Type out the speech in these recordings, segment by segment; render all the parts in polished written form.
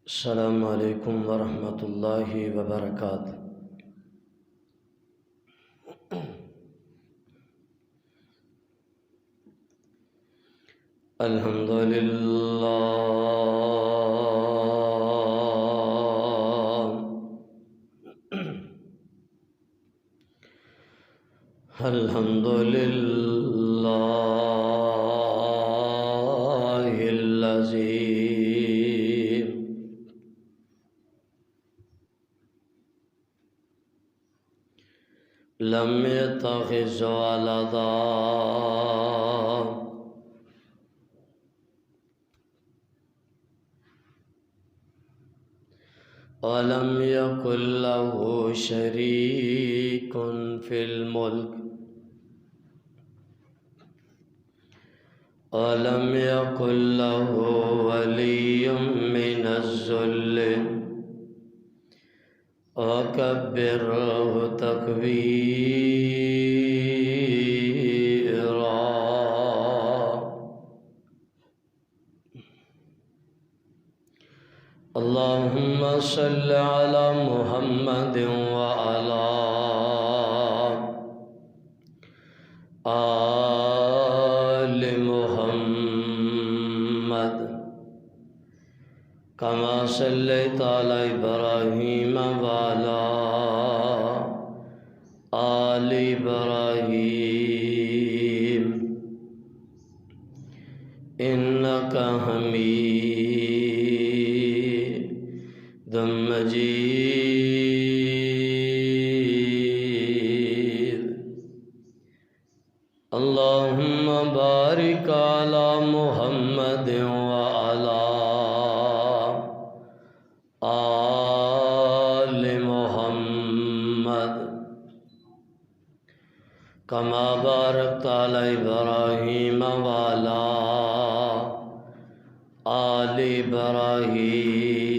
السلام علیکم ورحمۃ اللہ وبرکاتہ۔ الحمد للہ الحمد للہ الذی لم يتخذ ولدا ولم يكن له شريك في الملك ولم يكن له ولي من الذل وكبره تكبيرا۔ اللهم صل على محمد وعلى آل محمد كما صليت على إبراهيم وعلى آل إبراهيم إنك حميد مجيد۔ اللهم بارك على محمد وعلى آل محمد كما باركت على إبراهيم وعلى آل إبراهيم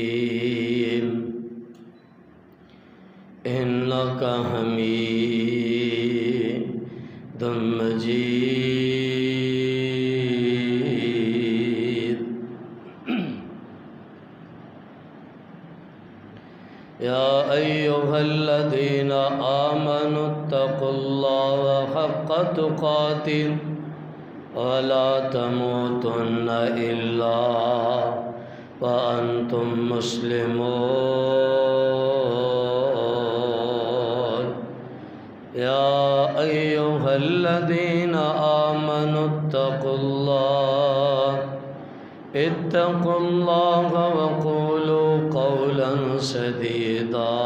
إنك حميد مجيد۔ يا أيها الذين آمنوا اتقوا الله حق تقاته ولا تموتن إلا وأنتم مسلمون۔ يا أيها الذين آمنوا اتقوا الله وقولوا قولا سديدا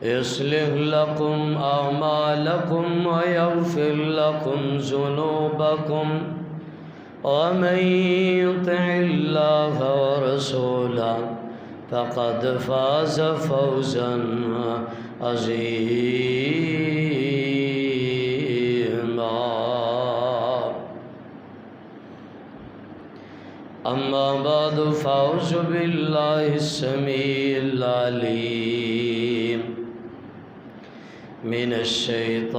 يصلح لكم أعمالكم ويغفر لكم ذنوبكم ومن يطع الله ورسوله فقد فاز فوزا عظيما۔ أما بعد فأعوذ بالله السميع العليم من الشيطان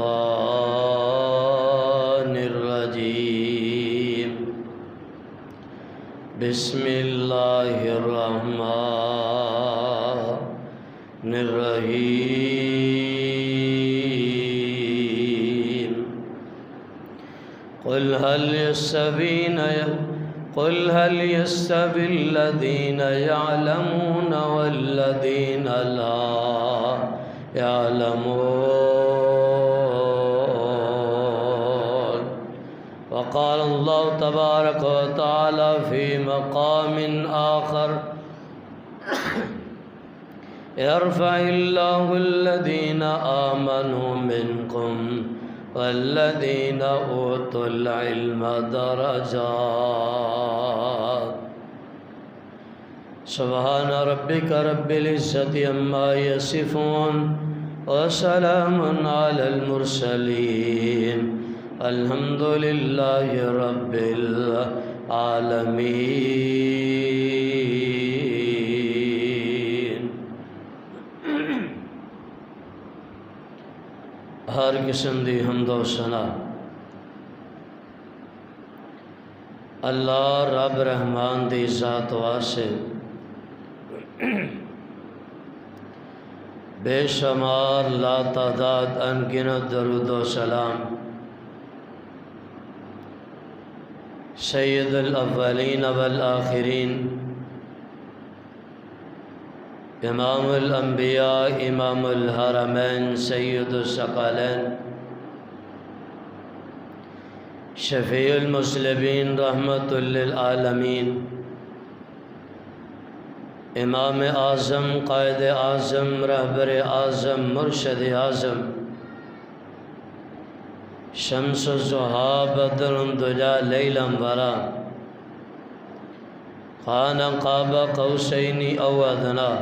الرجيم۔ بسم الله الرحمن الرحيم۔ قل هل يستوي الذين يعلمون والذين لا يعلمون؟ وقال الله تبارك وتعالى في مقام آخر: يرفع الله الذين آمنوا منكم والذين أوتوا العلم درجات۔ سبحان ربك رب العزة عما يصفون وسلام على المرسلين الحمد لله رب العالمين۔ ہر قسم دی حمد و ثنا اللہ رب رحمان دی ذات واسطے بے شمار لا تعداد انگنت درود و سلام سید الاولین والآخرین امام الانبیاء امام الحرمین سید الثقلین شفیع المسلمین رحمت للعالمین امام اعظم قائد اعظم رہبر اعظم مرشد اعظم شمس الضحیٰ بدر الدجیٰ لیلا ورا خانہ قاب قوسین او ادنیٰ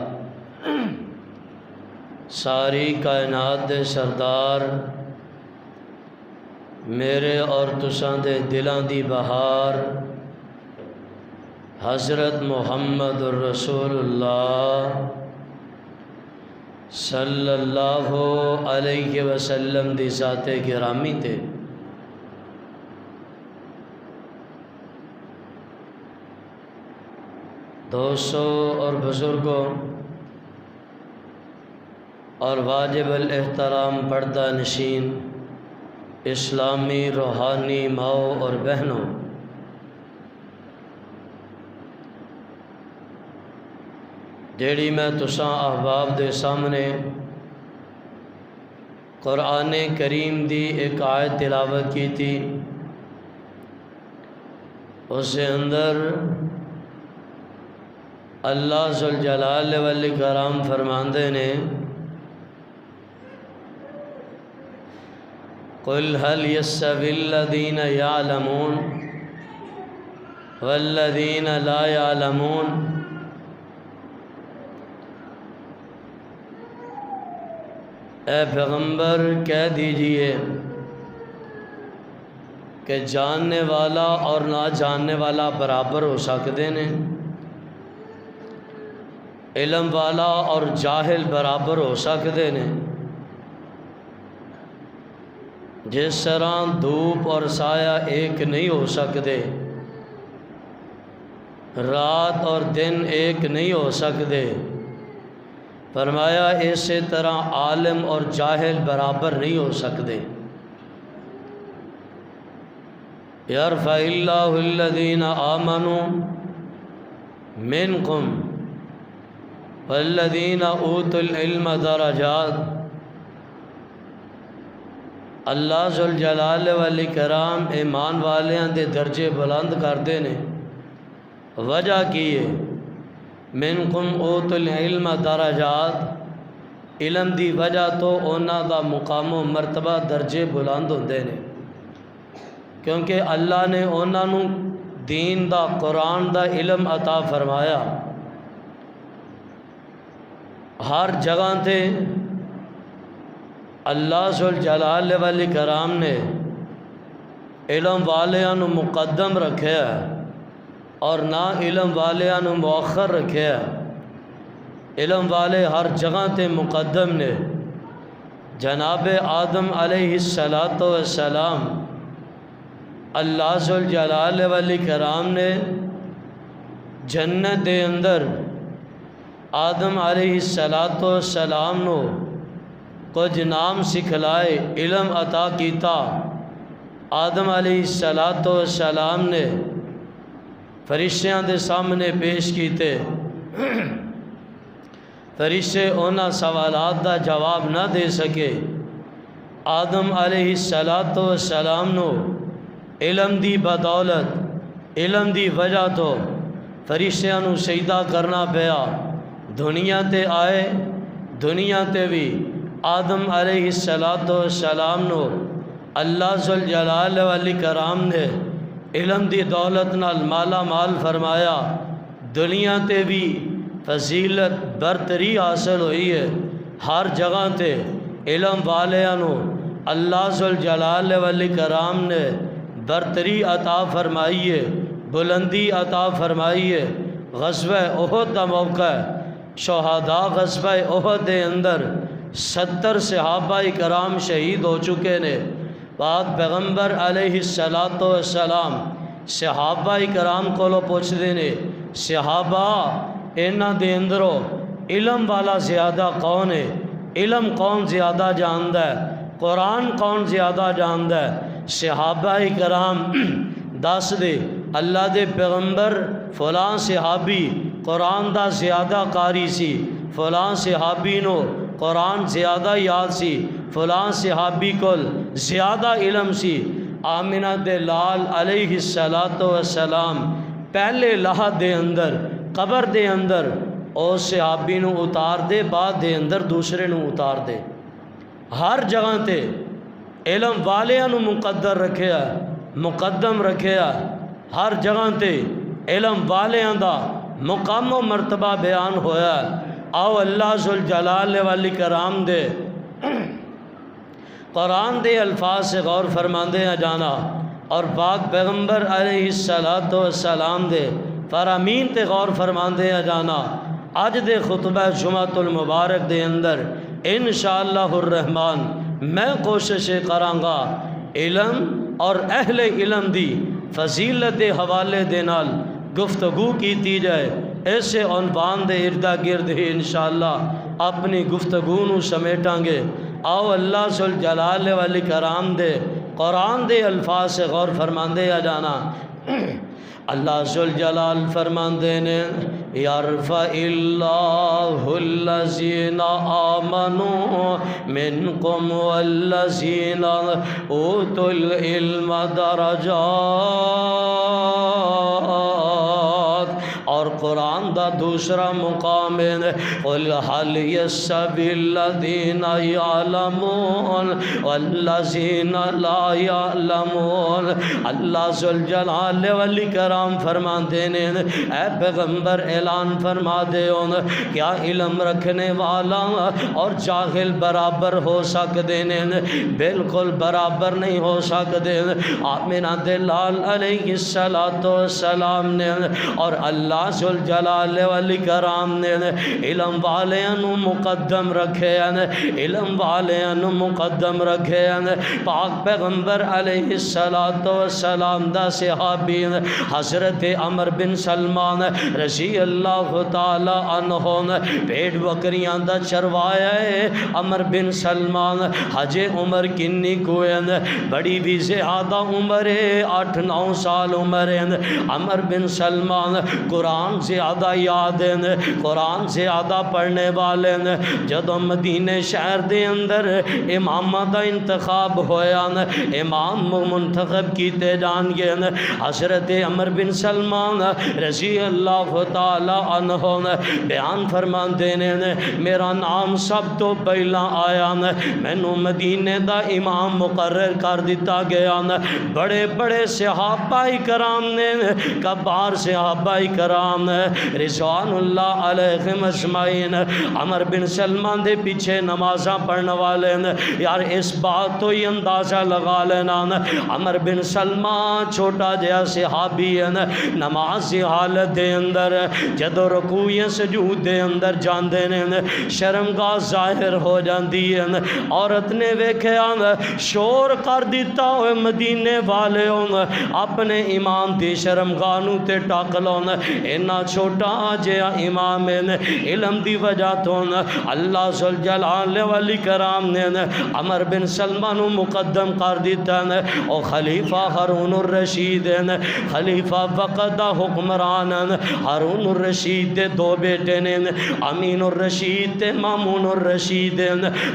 ساری کائنات دے سردار میرے اور تساں دے دلاں دی بہار حضرت محمد الرسول اللہ صلی اللہ علیہ وسلم دی ذات گرامی تے دوستو اور بزرگوں اور واجب الاحترام پردہ نشین اسلامی روحانی ماؤں اور بہنوں، جیڑی میں تساں احباب دے سامنے قرآن کریم دی ایک آیت تلاوت کی تھی، اس سے اندر اللہ ذوالجلال والاکرام فرماندے نے قُلْ هَلْ يَسْتَوِي الَّذِينَ يَعْلَمُونَ وَالَّذِينَ لَا يَعْلَمُونَ۔ اے پیغمبر کہہ دیجئے کہ جاننے والا اور نہ جاننے والا برابر ہو سکتے ہیں، علم والا اور جاہل برابر ہو سکتے ہیں، جس طرح دھوپ اور سایہ ایک نہیں ہو سکتے، رات اور دن ایک نہیں ہو سکتے، فرمایا اسی طرح عالم اور جاہل برابر نہیں ہو سکتے۔ یرفع اللہ الذین آمنوا منکم والذین اوتوا العلم درجات۔ اللہ ذوالجلال والاکرام ایمان والیاں دے درجے بلند کردے نے، وجہ کی ہے منکم اوتوا العلم درجات، علم دی وجہ تو اونا دا مقام و مرتبہ درجے بلند ہوندے نے، کیونکہ اللہ نے اونا نو دین دا قرآن دا علم عطا فرمایا۔ ہر جگہ تے اللہ ذوالجلال والاکرام نے علم والیاں نو مقدم رکھیا ہے اور نہ علم والیاں نو مؤخر رکھیا ہے۔ علم والے ہر جگہ تے مقدم نے۔ جناب آدم علیہ السلام اللہ ذوالجلال والاکرام نے جنت دے اندر آدم علیہ السلام نو کچھ نام سکھلائے، علم عطا کیتا۔ آدم علیہ السلام نے فرشتیاں دے سامنے پیش کیتے، فرشتے اونا سوالات دا جواب نہ دے سکے۔ آدم علیہ السلام نو علم دی بدولت، علم دی وجہ تو فرشتیاں نو سجدہ کرنا پیا۔ دنیا تے آئے، دنیا تے بھی آدم علیہ السلام نو اللہ ذوالجلال والاکرام نے علم دی دولت نال مالا مال فرمایا۔ دنیا تے بھی فضیلت برتری حاصل ہوئی ہے۔ ہر جگہ تے علم والیاں نو اللہ ذوالجلال والاکرام نے برتری عطا فرمائی ہے، بلندی عطا فرمائی ہے۔ غزوہ احد دا موقع ہے، شہداء غزوہ احد دے اندر 70 صحابہ کرام شہید ہو چکے نے۔ پاک پیغمبر علیہ السلام صحابہ کرام کولو پوچھتے نے صحابہ انہاں دے اندروں علم والا زیادہ کون ہے، علم کون زیادہ جاندا ہے، قرآن کون زیادہ جاندا ہے؟ صحابہ کرام دس دے اللہ دے پیغمبر فلاں صحابی قرآن دا زیادہ قاری سی، فلاں صحابی نو قرآن زیادہ یاد سی، فلاں صحابی کول زیادہ علم سی۔ آمنہ دے لال علیہ السلام پہلے لحد دے اندر قبر دے اندر او صحابی نو اتار دے، بعد دے اندر دوسرے نو اتار دے۔ ہر جگہ تے علم والیاں نو مقدر رکھیا، مقدم رکھیا، ہر جگہ تے علم والیاں دا مقام و مرتبہ بیان ہویا۔ آؤ اللہ ذوالجلال والاکرام دے قرآن دے الفاظ سے غور فرماندے ہیں جانا، اور پاک پیغمبر علیہ السلام دے فرامین تے غور فرماندے ہیں جانا۔ آج دے خطبہ جمعۃ المبارک دے اندر انشاءاللہ الرحمن میں کوشش کرانگا علم اور اہل علم دی فضیلت دے حوالے دے نال گفتگو کیتی جائے۔ ایسے عنوان دے اردا گرد ہی انشاءاللہ اپنی گفتگو نو سمیٹاں گے۔ آؤ اللہ ذوالجلال والاکرام دے قرآن دے الفاظ سے غور فرماندے آ جانا۔ اللہ ذوالجلال فرماندے نے یرفع اللہ الذین آمنوا منکم والذین اوتوا العلم درجات۔ اور قرآن دا دوسرا مقام ہے قل هل يستوي الذین یعلمون والذین لا یعلمون۔ اللہ ذوالجلال والاکرام فرماتے ہیں اے پیغمبر اعلان فرما دے کیا علم رکھنے والا اور جاہل برابر ہو سکتے ہیں؟ بالکل برابر نہیں ہو سکتے۔ آمنہ دے لال علیہ السلام نے اور اللہ ذوالجلال والاکرام نے علم والیاں نو مقدم رکھے ہیں، علم والیاں نو مقدم رکھے ہیں۔ پاک پیغمبر علیہ السلام دا صحابی حضرت عمر بن سلمان رضی اللہ تعالی عنہ پیڑ بکریاں دا چروایا ہے۔ عمر بن سلمان حجے عمر کنی کوئے بڑی بھی زیادہ عمر ہے، 8-9 سال عمر ہے۔ عمر بن سلمان قرآن زیادہ یاد ہیں، قرآن زیادہ پڑھنے والے ہیں۔ جدو مدینہ شہر دے اندر امامہ دا انتخاب ہویا، امام منتخب کیتے جان گے، حضرت عمر بن سلمان رضی اللہ تعالی عنہ بیان فرماندے نے میرا نام سب تو پہلا آیا، مینوں مدینہ دا امام مقرر کر دیتا گیا۔ بڑے بڑے صحابہ کرام نے، کبار صحابہ کرام رضوان اللہ علیہم اجمعین عمر بن سلمان دے پیچھے نمازاں پڑھنے والے یار اس بات تو ہی اندازہ لگا لینا عمر بن سلمان چھوٹا جہا صحابی ہے، نماز کی حالت دے اندر جدو رکوع یا سجود دے اندر جاندے نے شرمگاہ ظاہر ہو جاندی ہے۔ عورت نے ویکھیا شور کر دیتا ہوئے مدینے والے اپنے امام دی شرمگاہ نو تے ٹاک لو، اینا چھوٹا جہا امام ہے، علم دی وجہ تو اللہ ذوالجلال والاکرام نے عمر بن سلمان مقدم کر دیتا ہے۔ اور خلیفہ ہارون الرشید ہے، خلیفہ وقت دا حکمران ہارون الرشید دے 2 بیٹے نے، امین الرشید تے مامون الرشید۔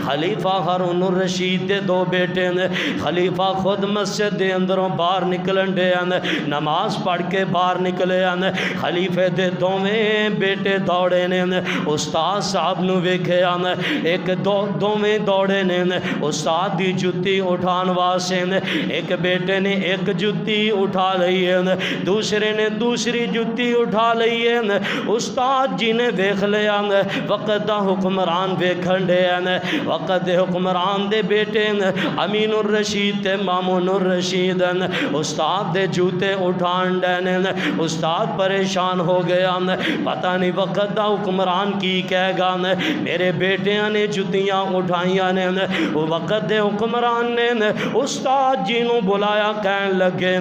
خلیفہ ہارون الرشید دے 2 بیٹے نے، خلیفہ خود مسجد دے اندروں باہر نکلن دے نماز پڑھ کے باہر نکلے۔ خلیفے دے 2 بیٹے دوڑے نے، استاد صاحب نو ویکھے ایک دوویں دوڑے نے استاد دی جُتی اٹھان واسطے، ایک بیٹے نے ایک جُتی اٹھا لئی ہے، دوسرے نے دوسری جُتی اٹھا لئی ہے۔ استاد جی نے ویکھ لیا وقت دا حکمران ویکھن دے، وقت دے حکمران دے بیٹے امین الرشید تے مامون الرشید استاد دے جوتے اٹھان دے۔ استاد پریشان ہو گیا، پتہ نہیں وقت دا حکمران کی کہے گا، میرے بیٹیاں نے جتیاں اٹھائیاں نے، وقت دے حکمران نے استاد جی نو بلایا، کہن لگے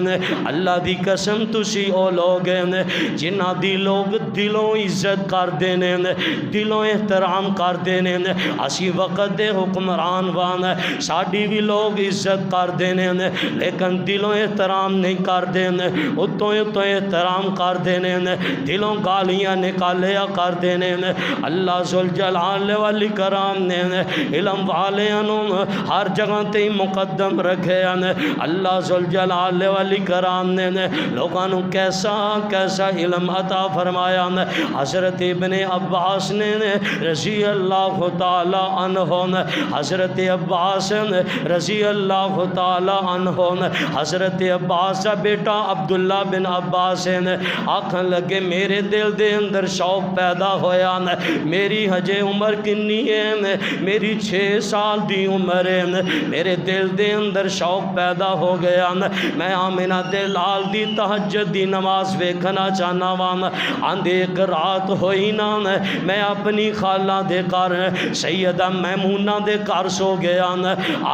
اللہ دی قسم تسی او لوگ جنہ دی لوگ دلوں عزت کر دینے، دلوں احترام کر دینے، اسی وقت دے حکمران وان ساڑی بھی لوگ عزت کر دینے لیکن دلوں احترام نہیں کر دینے، اتوں احترام کر دینے، دلوں گالیاں نکالیا کر دینے۔ اللہ ذوالجلال والاکرام نے علم والیاں ہر جگہ تے مقدم رکھے، اللہ ذوالجلال والاکرام نے لوگاں نو کیسا کیسا علم عطا فرمایا۔ حضرت ابن عباس نے رضی اللہ تعالی عنہ، حضرت عباس رضی اللہ تعالی عنہ، حضرت عباس کا بیٹا عبداللہ بن عباس آکھن لگے میرے دل دے اندر شوق پیدا ہویا، میری ہجے عمر کنی ہے، میری 6 سال دی عمر ہے، میرے دل دے اندر شوق پیدا ہو گیا، میں آمنہ دے لال دی تہجد دی نماز ویکھنا چاہنا وان۔ آندے ایک رات ہوئی نا، میں اپنی خالہ دے کر سیدہ میمونہ دے کر سو گیا،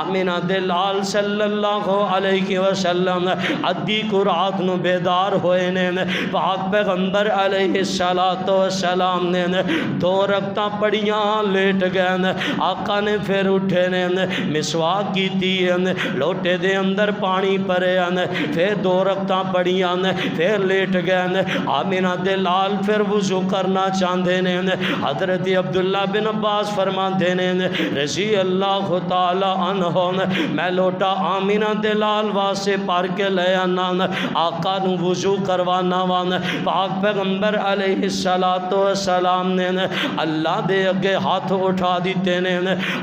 آمنہ دے لال صلی اللہ علیہ وسلم ادھی کو رات نو بیدار ہوئے نے، پاک پیغمبر علیہ السلام نے 2 رکعتاں پڑھیاں لیٹ گئے، آقا نے پھر اٹھے نے مسواک کیتی ہے، لوٹے دے اندر پانی پرے، پھر 2 رکعتاں پڑھیاں پھر لیٹ گئے، آمنہ دے لال پھر وضو کرنا چاہتے نے، حضرت عبداللہ بن عباس فرماتے نے رضی اللہ تعالی عنہ میں لوٹا آمنہ دے لال واسے پار کے لے آنا، آقا نو وضو کروانا وان، پاک پیغمبر علیہ السلام نے اللہ دے اگے ہاتھ اٹھا دیتے نے،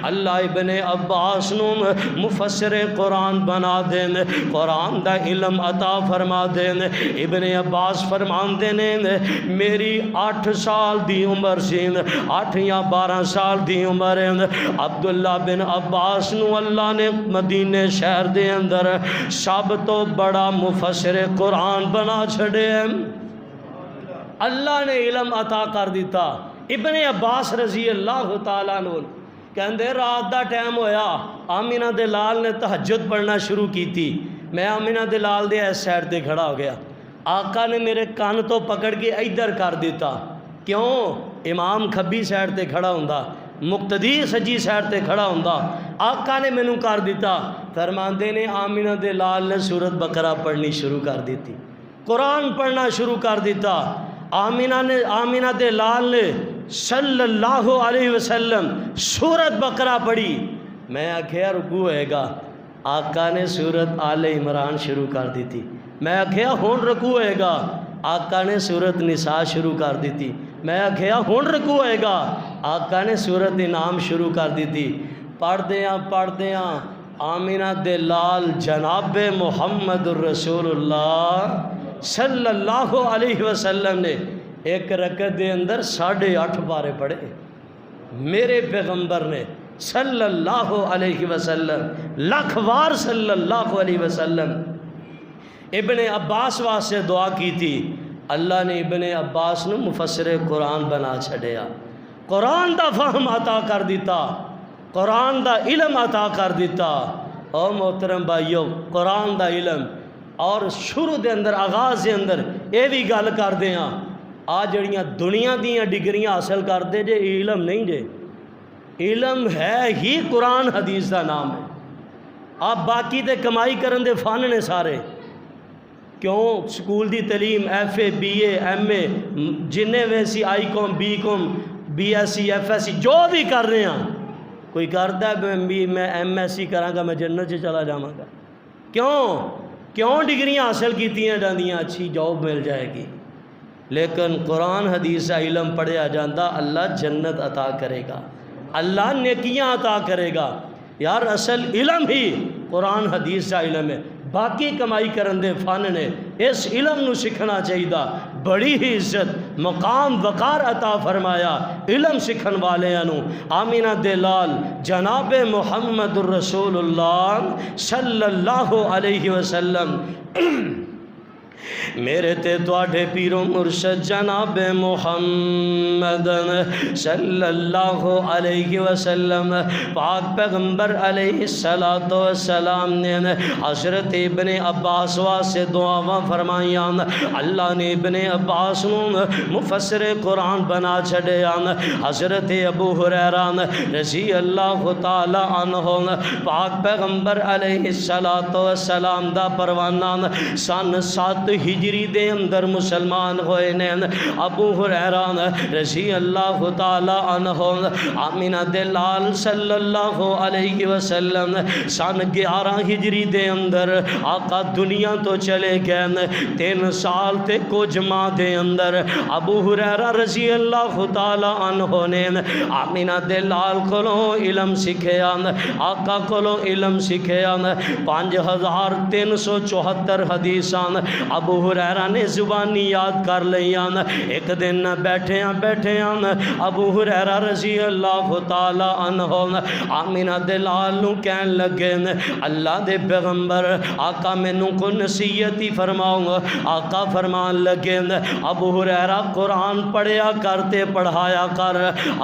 اللہ ابن عباس نو مفسر قرآن بنا دین، قرآن دا علم عطا فرما دین۔ ابن عباس فرمان دینے میری 8 سال دی عمر سین، 8 یا 12 سال دی عمر ہے، عبداللہ بن عباس نو اللہ نے مدینے شہر دے اندر سب تو بڑا مفسر قرآن بنا چھڑے، اللہ نے علم عطا کر دیتا۔ ابن عباس رضی اللہ تعالیٰ عنہ کہندے رات دا ٹائم ہویا، آمنہ دے لال نے تہجد پڑھنا شروع کی تھی، میں آمنہ دے لال دے اس سائڈ تے کھڑا ہو گیا، آقا نے میرے کان تو پکڑ کے ادھر کر دیتا، کیوں؟ امام کھبی سائڈ تے کھڑا ہوندا، مقتدی سجی سائڈ تے کھڑا ہوندا، آقا نے مینوں کر دیتا، فرماندے نے آمنہ دے لال نے سورت بقرہ پڑھنی شروع کر دیتی، قرآن پڑھنا شروع کر دیتا، آمنہ دے لال نے صلی اللہ علیہ وسلم سورت بقرہ پڑھی، میں آکھیا رکوع ہوئے گا، آقا نے سورت آل عمران شروع کر دی تھی، میں آکھیا ہون رکوع ہوئے گا، آقا نے سورت نساء شروع کر دی تھی، میں آکھیا ہون رکوع ہوئے گا، آقا نے سورت انعام شروع کر دی تھی، پڑھ دیاں آمنہ دے لال جناب محمد الرسول اللہ صلی اللہ علیہ وسلم نے ایک رکعت دے اندر 8.5 پارے پڑھے، میرے پیغمبر نے صلی اللہ علیہ وسلم لاکھ وار صلی اللہ علیہ وسلم ابن عباس واسطے دعا کی تھی، اللہ نے ابن عباس نے مفسر قرآن بنا چھڑیا، قرآن دا فہم عطا کر دیتا، قرآن دا علم عطا کر دیتا۔ او محترم بھائیو، قرآن دا علم اور شروع دے اندر آغاز دے اندر یہ بھی گل کر دیاں، آ جڑیاں دنیا دیاں ڈگریاں حاصل کرتے جے علم نہیں جے، علم ہے ہی قرآن حدیث دا نام ہے، آپ باقی تے کمائی کرن دے فن نے سارے، کیوں؟ سکول دی تعلیم FA BA MA جنہیں ویسی آئی کوم بی کوم BSc FSc جو بھی کر رہے ہیں، کوئی کرتا ہے میں MSc کراں گا میں جنت سے چلا جاواں گا، کیوں ڈگریاں حاصل کیتیاں جاندیاں اچھی جاب مل جائے گی، لیکن قرآن حدیث کا علم پڑھیا جاندہ اللہ جنت عطا کرے گا، اللہ نیکیاں عطا کرے گا۔ یار اصل علم ہی قرآن حدیث کا علم ہے، باقی کمائی کرن دے فن نے، اس علم نو سکھنا چاہیے، بڑی ہی عزت مقام وقار عطا فرمایا علم سکھن والے انو۔ آمینہ دے لال جناب محمد الرسول اللہ صلی اللہ علیہ وسلم میرے تے تواڈے پیر و مرشد جناب محمد صلی اللہ علیہ وسلم پاک پیغمبر علیہ السلام نے حضرت ابن عباس واسطے دعاواں فرمائیاں، اللہ نے ابن عباس نو مفسر قرآن بنا چھڑیا۔ حضرت ابو ہریرہ رضی اللہ تعالی عنہ پاک پیغمبر علیہ السلام دا پروانہ سن 7 ہجری دے اندر مسلمان ہوئے نے۔ ابو ہریرہ رضی اللہ تعالی عنہ آمینہ دے لال صلی اللہ علیہ وسلم سن 11 ہجری دے اندر آقا دنیا تو چلے گئے۔ 3 سال تے کچھ ماہ دے اندر ابو ہریرہ رضی اللہ تعالی عنہ نے آمینہ دے لال کولوں علم سکھیا، آقا کولوں علم سکھیا۔ 5374 حدیثاں ابو ہریرہ نے زبانی یاد کر لیاں۔ ایک دن بیٹھے ابو ہریرہ رضی اللہ تعالی عنہ آمینہ دے لال نو کہن لگے، اللہ دے پیغمبر آقا مینوں کو نصیحتی فرماؤں۔ آقا فرمان لگے، ابو ہریرہ قرآن پڑھیا کرتے پڑھایا کر،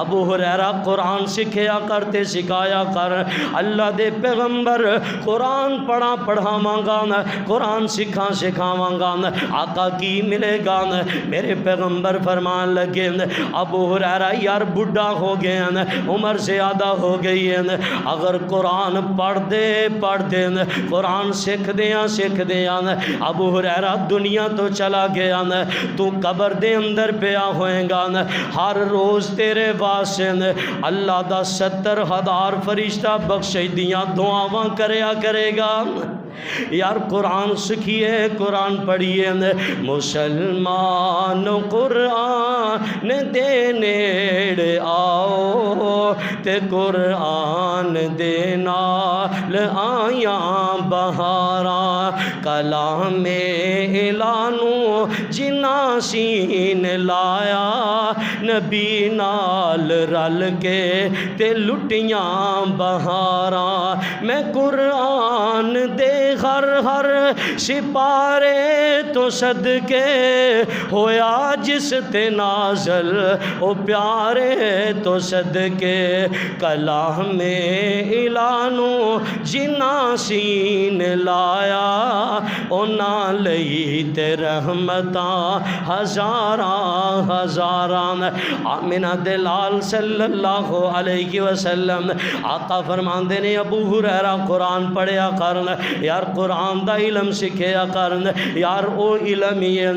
ابو ہریرہ قرآن سکھیا کرتے سکھایا کر۔ اللہ دے پیغمبر قرآن پڑھاواں گا، قرآن سکھاواں گا، آقا کی ملے گا؟ میرے پیغمبر فرمان لگے، ابو ہریرہ یار بڈھا ہو گئے ہیں، عمر زیادہ ہو گئی ہے، اگر قرآن پڑھ دے قرآن سکھ دیاں ابو ہریرہ دنیا تو چلا گیا، تو قبر دے اندر پیا ہوئے گا، ہر روز تیرے واسطے اللہ دا 70,000 فرشتہ بخشش دیاں دعاواں کرے گا۔ یار قرآن سکھیے، قرآن پڑھیے، مسلمان قرآن دے نیڑے آؤ تے قرآن دے نال آیاں بہاراں، کلام اعلانو جنا سین لایا، نبی نال رل کے تے لٹیاں بہاراں، میں قرآن دے ہر سپارے تو صدقے ہویا جس تے نازل او پیارے تو صدقے، کلام اعلانو جنا سین لایا، اونا لئی تے رحمتاں ہزاراں۔ آمینہ دے لال صلی اللہ علیہ وسلم آقا فرماندے نے ابو ہریرہ قرآن پڑھیا کرن، یار قرآن دا علم سکھیا کرن، یار او علم یہ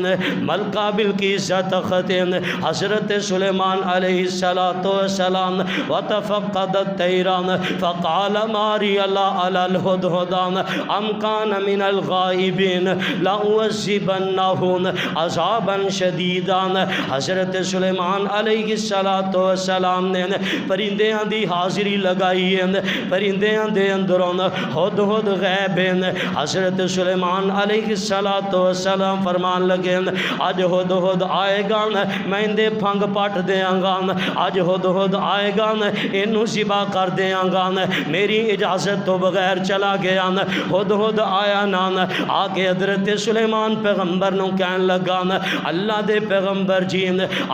ملکہ بلقیس تختین حضرت سلیمان علیہ السلام وتفقد الطیران فقال ماری اللہ علی الہدہدان ام کان من الغائبین لأعذبنہ عذابا شدیدا۔ حضرت سلیمان علیہ السلام نے پرندیاں دی حاضری لگائی ہے، پرندیاں دے اندروں ہدہد غیب ہے۔ حضرت سلیمان علیہ السلام فرمان لگے، اج ہدہد آئے گا میں اندے پھنگ پٹ دیاں گا، اج ہدہد آئے گا اینو ذبح کر دیاں گا، میری اجازت تو بغیر چلا گیا۔ ہدہد آیا نا، آگے حضرت سلیمان پیغمبر نو کہن لگا، اللہ دے پیغمبر جی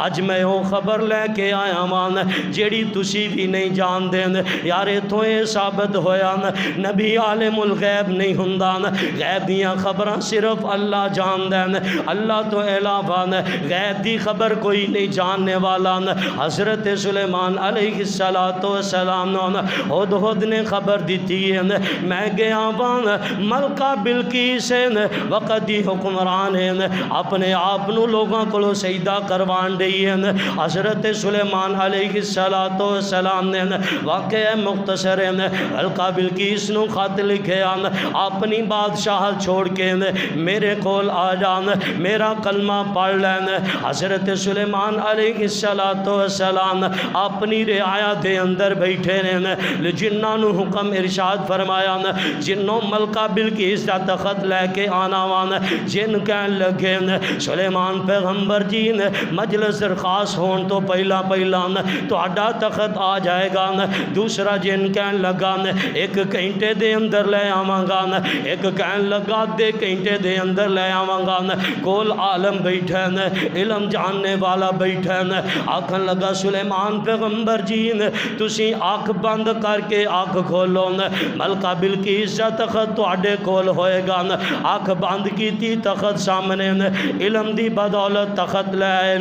اج میں وہ خبر لے کے آیا مان جیڑی تسی بھی نہیں جان دین۔ یار اتھوں یہ ثابت ہویا نبی عالم الغیب نہیں ہندان، غیب دیاں خبراں صرف اللہ جان دین، اللہ تو علاوہ غیب دی خبر کوئی نہیں جاننے والا۔ حضرت سلیمان علیہ السلام ہدہد نے خبر دیتی ہے، میں گیا وان ملکہ بلقیس وقت دی حکمران ہے، اپنے آپ نو لوگاں کو سجدہ کروان دی ہے۔ حضرت سلیمان علیہ السلام نے واقعہ مختصر ہے، ملکہ بلقیس نو خط لکھے آن اپنی بادشاہ چھوڑ کے میرے کول آ جان، میرا کلمہ پڑھ لین۔ حضرت سلیمان علیہ السلام اپنی رعایا دے اندر بیٹھے نے، جنہاں نو حکم ارشاد فرمایا، جنوں ملکہ بلقیس دا تخت لے کے آنا وان، جن کہن لگے سلیمان پیغمبر جی نے مجلس درخواست ہون تو پہلا تہاڈا تخت آ جائے گا۔ دوسرا جن کہن لگا ایک گھنٹے دے اندر لے آواں گا، ایک کہن لگا دے گھنٹے دے اندر لے آواں گا۔ کول عالم بیٹھے علم جاننے والا بیٹھے آکھن لگا سلیمان پیغمبر جی تسی آنکھ بند کر کے آنکھ کھولو، ملکہ بلقیس دا تخت تواڈے کول ہوئے گا۔ آنکھ بند کیتی تخت سامنے، علم دی بدولت تخت لے آئے،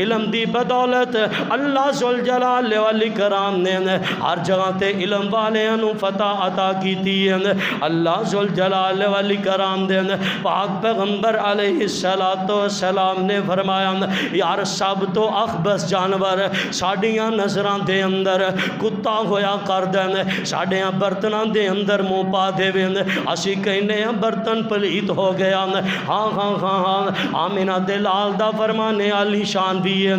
علم دی بدولت اللہ ذوالجلال والاکرام نے ہر جگہ تے علم والیاں نو فتح عطا کیتی ہے۔ اللہ ذوالجلال والاکرام دے پاک پیغمبر علیہ السلام نے فرمایا یار سب تو اخبث جانور ساڈیاں نظراں دے اندر کتا ہویا کر دین، ساڈیاں برتناں دے اندر منہ پا دے وین، اسی کہنے برتن پلیت ہو گیا۔ ہاں آمینہ دے لال دا فرمانے علی شان بھی ہے،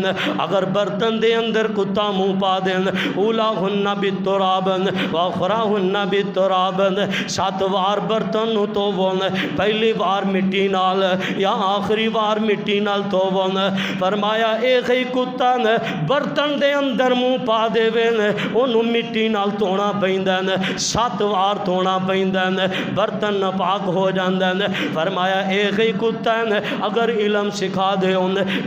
اگر برتن دے اندر کتا منہ پا دین اولاہن بالتراب واخراہن بالتراب، 7 وار برتن نو تو ون، پہلی وار مٹی نال یا آخری وار مٹی نال تو ون، فرمایا ایک ہی کتا برتن دے اندر منہ پا دے وین انہوں مٹی نال تونا پیندین، 7 وار تونا پیندین، برتن ناپاک ہو جاندین۔ فرمایا ایک ہی کتا اگر علم سکھا دے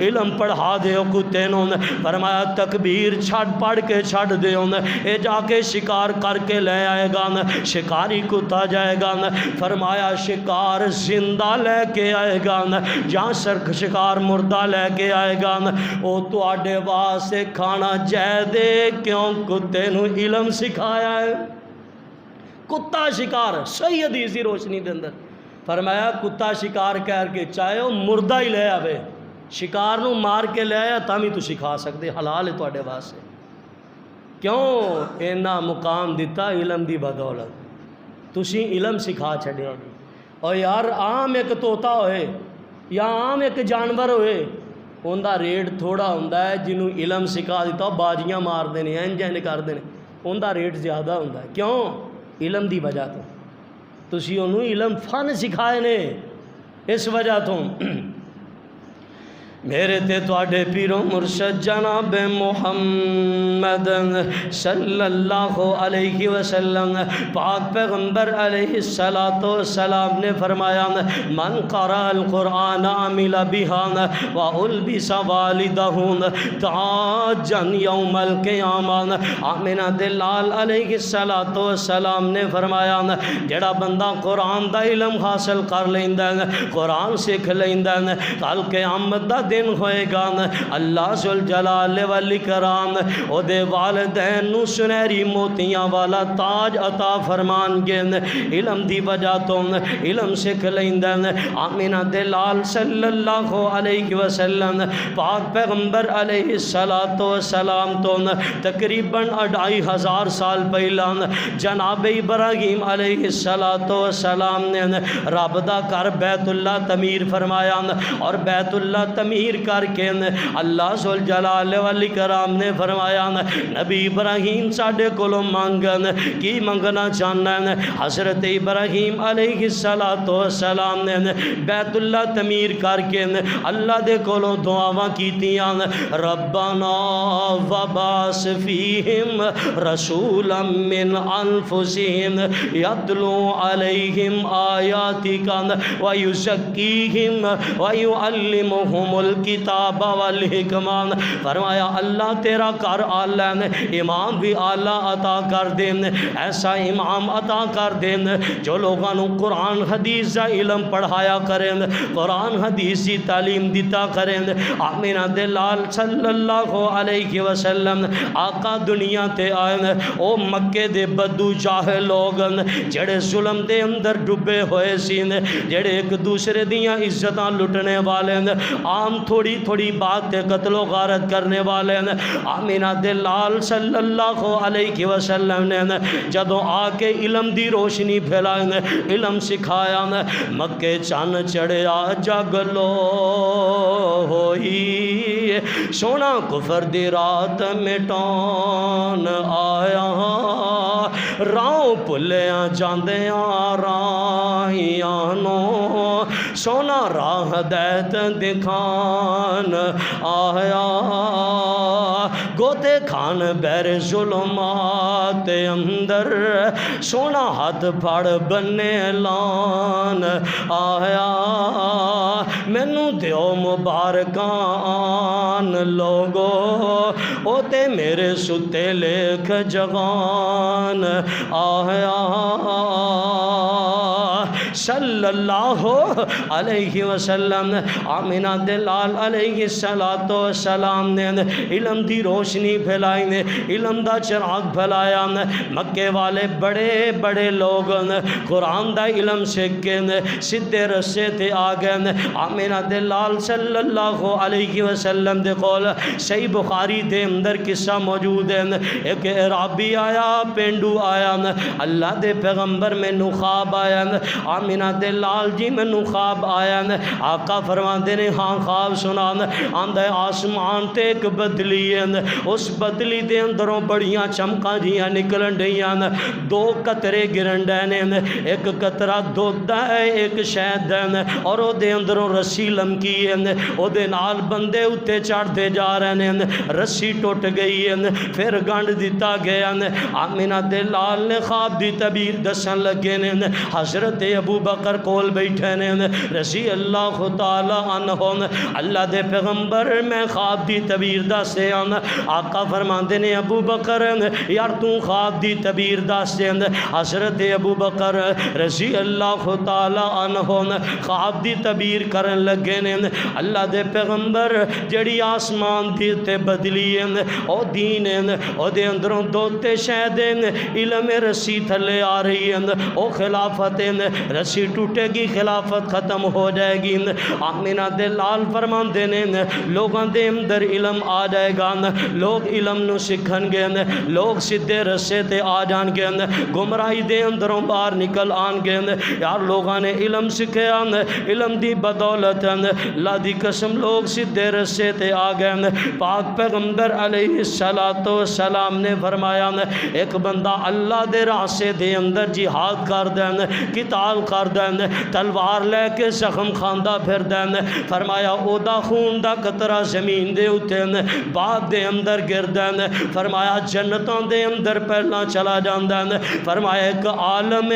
علم پڑھا دے کتے نو، فرمایا تکبیر چھڑ پڑھ کے چھڑ دے اے جا کے شکار کر کے لے آئے گا، شکاری کتا جائے گا، فرمایا شکار زندہ لے کے آئے گا، جہاں سرک شکار مردہ لے کے آئے گا او تو آڈے واسے کھانا جائے دے کیوں کتے نو علم سکھایا ہے۔ کتا شکار صحیح حدیثی روشنی دے اندر فرمایا کتا شکار کر کے چاہے وہ مردہ ہی لے آوے، شکار نو مار کے لے آیا تاں بھی تو سکھا سکتے، حلال ہے تو آڈے واسے۔ کیوں اینا مقام دیتا علم دی بدولت، تسی علم سکھا چھڑے ہو۔ اور یار عام ایک طوطا ہوئے یا عام ایک جانور ہوئے ان دا ریٹ تھوڑا ہوندہ ہے، جنہوں علم سکھا دیتا ہو باجیاں مار دینے انجین کر دینے، ان دا ریٹ زیادہ ہوندہ ہے۔ کیوں؟ علم دی وجہ تو تسی انہوں علم فن سکھائے نے، اس وجہ تو میرے تے تواڈے پیرو مرشد جناب محمد صلی اللہ علیہ وسلم پاک پیغمبر علیہ السلام نے فرمایا من قرأ القرآن عمل بہا وَأُلْبِسَ وَالِدَهُ تَاجًا یوم القیامہ۔ آمینہ دلال علیہ السلام نے فرمایا جڑا بندہ قرآن دا علم حاصل کر لیندہ قرآن سکھ لیندہ کل قیامت دا دن ہوئے گا، اللہ ذوالجلال والاکرام او دے والدین نو سنہری موتیاں والا تاج عطا فرمان گے، علم دی وجہ تو علم سکھ لیندہ۔ آمینہ دلال صلی اللہ علیہ وسلم پاک پیغمبر علیہ السلام تو تقریباً 2500 سال پہلا جناب ابراہیم علیہ السلام نے رب دا کر بیت اللہ تعمیر فرمایا، اور بیت اللہ تعمیر کر کے اللہ ذوالجلال والاکرام نے فرمایا نبی ابراہیم ساڈے کولوں مانگن کی منگنا چاہنا ہے۔ حضرت ابراہیم علیہ السلام نے بیت اللہ تعمیر کر کے اللہ دے کولوں دعاواں کیتیاں ربنا وبعث فیہم رسولا من انفسہم یتلو علیہم آیاتک ویزکیہم ویعلمہم الکتاب والحکمہ۔ فرمایا اللہ تیرا کر آلہ امام بھی آلہ عطا کر دین، ایسا امام عطا کر دین جو لوگوں قرآن حدیث کا علم پڑھایا کریں، قرآن حدیث کی تعلیم دیتا کریں۔ آمینہ دلال صلی اللہ علیہ وسلم آقا دنیا تے آئے، او مکے دے بدو جاہل لوگ جڑے ظلم دے اندر ڈبے ہوئے سین، جڑے ایک دوسرے دیاں عزتاں لٹنے والے، عام تھوڑی تھوڑی بات تے قتل و غارت کرنے والے۔ آمینہ دلال صلی اللہ علیہ وسلم نے جدوں آ کے علم دی روشنی پھیلائیں، علم سکھایا، مکے چن چڑھیا جگلو ہوئی، سونا کفر دی رات مٹان آیا، راہ بھلیاں جاندیاں راہیاں نو سونا راہ ہدایت دکھان آیا گوتے کھان بیر ظلمات اندر سونا ہاتھ پھڑ بنے لان آیا مینوں دیو مبارکان لوگو او تے میرے ستے لکھ جگان آیا صلی اللہ علیہ وسلم آمینہ دلال علیہ السلام نے علم دی روشنی پھیلائی نے علم دا چراغ پھیلایا مکے والے بڑے بڑے لوگ قرآن دا علم سیکھ کے سدھے رسے تے آ گئے آمینہ دلال صلی اللہ علیہ وسلم دے قول صحیح بخاری دے اندر قصہ موجود ہے ایک عرابی آیا پینڈو آیا اللہ دے پیغمبر میں خواب آیا آمینہ دلال جی میں خواب آیا آقا فرماندے نے ہاں خواب سنا آندہ آسمان تے ایک بدلی ہے اس بدلی دے اندروں بڑیاں چمکاں جیاں نکلن ڈیاں دو قطرے گرن ڈینے ایک قطرہ دودھ ہے ایک شہد ہے اور او دے اندروں رسی لمکی ہے او دے نال بندے اتے چڑھتے جا رہے ہیں رسی ٹوٹ گئی ہے پھر گنڈ دیتا گیا آمینہ دلال نے خواب دی تعبیر دسن لگے نے حضرت ابو بکر کول بیٹھے نے رضی اللہ تعالی عنہ اللہ دے پیغمبر میں خواب دی تعبیر دسے آقا فرماندے نے ابو بکر یار تو خواب دی تعبیر دسے حضرت ابو بکر رضی اللہ تعالی عنہ خواب دی تعبیر کرن لگے نے اللہ دے پیغمبر جڑی آسمان دی تے بدلی ہے او دین ہے او دے اندروں دوتے شہد ہے علم رسی تھلے آ رہی ہے او خلافت ہے رسی ٹوٹے گی خلافت ختم ہو جائے گی آمینہ دلال فرماندے نے لوگاں دے اندر علم آ جائے گا لوگ علم نو سکھن گے لوگ سدھے رسے تے آ جان گے گمراہی دے اندروں باہر نکل آن گے یار لوگاں نے علم سکھیا علم دی بدولت اللہ دی قسم لوگ سدھے رسے تے آ گئے پاک پیغمبر علیہ السلام نے فرمایا ایک بندہ اللہ دے راستے دے اندر جہاد کر دین قتال کر دین تلوار لے کے زخم کھاندا پھر دین فرمایا او دا خون دا قطرہ زمین دے اتے بعد دے اندر گر دین فرمایا جنتوں دے اندر پہلا چلا جان دین فرمایا ایک عالم